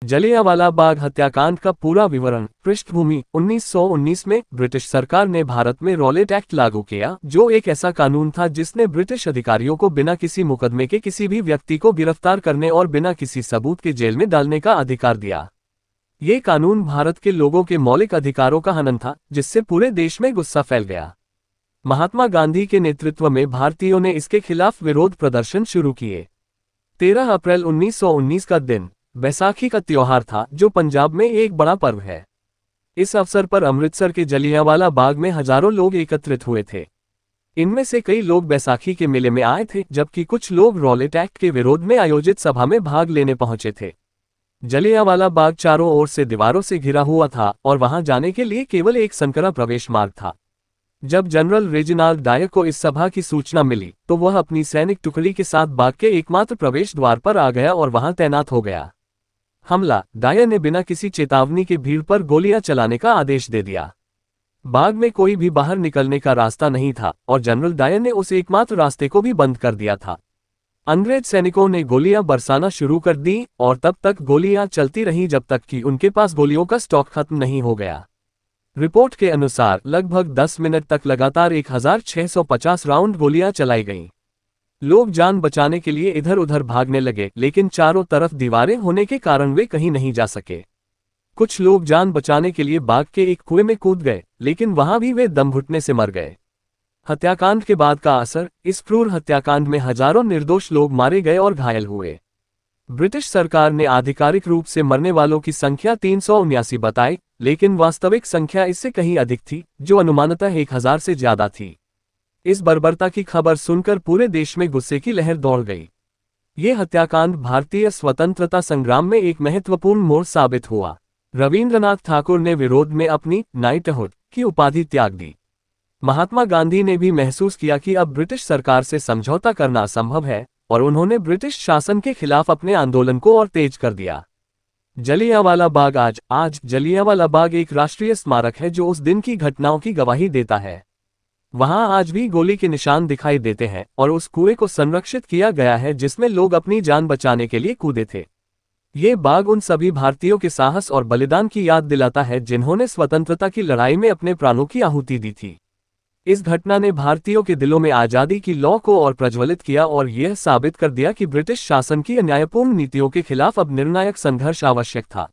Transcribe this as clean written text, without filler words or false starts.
जलियांवाला बाग हत्याकांड का पूरा विवरण। पृष्ठभूमि 1919 में ब्रिटिश सरकार ने भारत में रॉलेट एक्ट लागू किया, जो एक ऐसा कानून था जिसने ब्रिटिश अधिकारियों को बिना किसी मुकदमे के किसी भी व्यक्ति को गिरफ्तार करने और बिना किसी सबूत के जेल में डालने का अधिकार दिया। ये कानून भारत के लोगों के मौलिक अधिकारों का हनन था, जिससे पूरे देश में गुस्सा फैल गया। महात्मा गांधी के नेतृत्व में भारतीयों ने इसके खिलाफ विरोध प्रदर्शन शुरू किए। 13 अप्रैल 1919 का दिन बैसाखी का त्योहार था, जो पंजाब में एक बड़ा पर्व है। इस अवसर पर अमृतसर के जलियांवाला बाग में हजारों लोग एकत्रित हुए थे। इनमें से कई लोग बैसाखी के मेले में आए थे, जबकि कुछ लोग रॉलेट एक्ट के विरोध में आयोजित सभा में भाग लेने पहुंचे थे। जलियांवाला बाग चारों ओर से दीवारों से घिरा हुआ था और वहां जाने के लिए केवल एक संकरा प्रवेश मार्ग था। जब जनरल रेजिनाल्ड डायर को इस सभा की सूचना मिली, तो वह अपनी सैनिक टुकड़ी के साथ बाग के एकमात्र प्रवेश द्वार पर आ गया और वहां तैनात हो गया। हमला। डायर ने बिना किसी चेतावनी के भीड़ पर गोलियां चलाने का आदेश दे दिया। बाग में कोई भी बाहर निकलने का रास्ता नहीं था और जनरल डायर ने उस एकमात्र रास्ते को भी बंद कर दिया था। अंग्रेज सैनिकों ने गोलियां बरसाना शुरू कर दी और तब तक गोलियां चलती रहीं जब तक कि उनके पास गोलियों का स्टॉक खत्म नहीं हो गया। रिपोर्ट के अनुसार लगभग 10 मिनट तक लगातार 1650 राउंड गोलियां चलाई गईं। लोग जान बचाने के लिए इधर उधर भागने लगे, लेकिन चारों तरफ दीवारें होने के कारण वे कहीं नहीं जा सके। कुछ लोग जान बचाने के लिए बाग के एक कुएं में कूद गए, लेकिन वहां भी वे दम घुटने से मर गए। हत्याकांड के बाद का असर। इस क्रूर हत्याकांड में हजारों निर्दोष लोग मारे गए और घायल हुए। ब्रिटिश सरकार ने आधिकारिक रूप से मरने वालों की संख्या 379 बताई, लेकिन वास्तविक संख्या इससे कहीं अधिक थी, जो अनुमानतः 1000 से ज्यादा थी। इस बर्बरता की खबर सुनकर पूरे देश में गुस्से की लहर दौड़ गई। ये हत्याकांड भारतीय स्वतंत्रता संग्राम में एक महत्वपूर्ण मोड़ साबित हुआ। रविंद्रनाथ ठाकुर ने विरोध में अपनी नाइटहुड की उपाधि त्याग दी। महात्मा गांधी ने भी महसूस किया कि अब ब्रिटिश सरकार से समझौता करना असंभव है और उन्होंने ब्रिटिश शासन के खिलाफ अपने आंदोलन को और तेज कर दिया। जलियांवाला बाग। आज जलियांवाला बाग एक राष्ट्रीय स्मारक है जो उस दिन की घटनाओं की गवाही देता है। वहां आज भी गोली के निशान दिखाई देते हैं और उस कुएं को संरक्षित किया गया है जिसमें लोग अपनी जान बचाने के लिए कूदे थे। ये बाग उन सभी भारतीयों के साहस और बलिदान की याद दिलाता है जिन्होंने स्वतंत्रता की लड़ाई में अपने प्राणों की आहुति दी थी। इस घटना ने भारतीयों के दिलों में आजादी की लौ को और प्रज्वलित किया और यह साबित कर दिया कि ब्रिटिश शासन की अन्यायपूर्ण नीतियों के खिलाफ अब निर्णायक संघर्ष आवश्यक था।